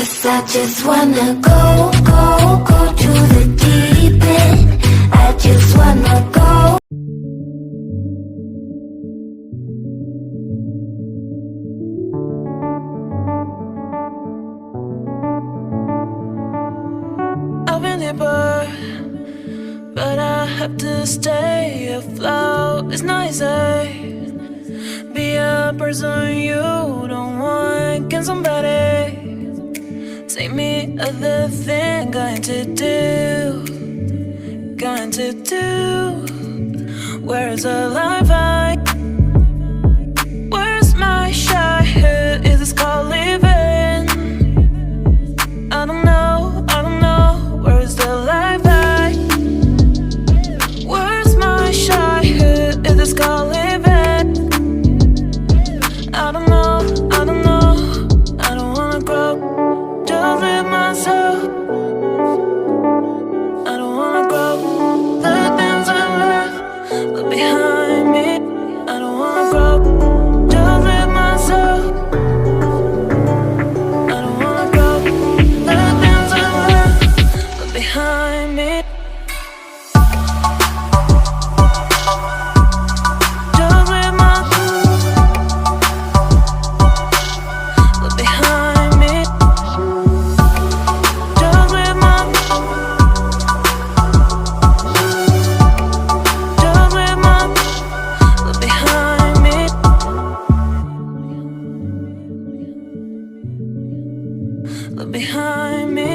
'Cause I just wanna go, go, go to the deep end. I just wanna go. I've been hit but I have to stay afloat. It's not easy. Be a person you don't want. Can somebody take me other thing? Going to do. Where's the life I? Where's my shy? Is this called living? I don't know. Where's the life I? Where's my shy? Is this called living? I don't know. I don't wanna grow. Just live myself. I don't wanna grow. The things I left behind me. I don't wanna grow. Just live myself. I don't wanna grow. The things I left behind me. Just live myself. Behind me. Just live myself. Behind me. Look behind me.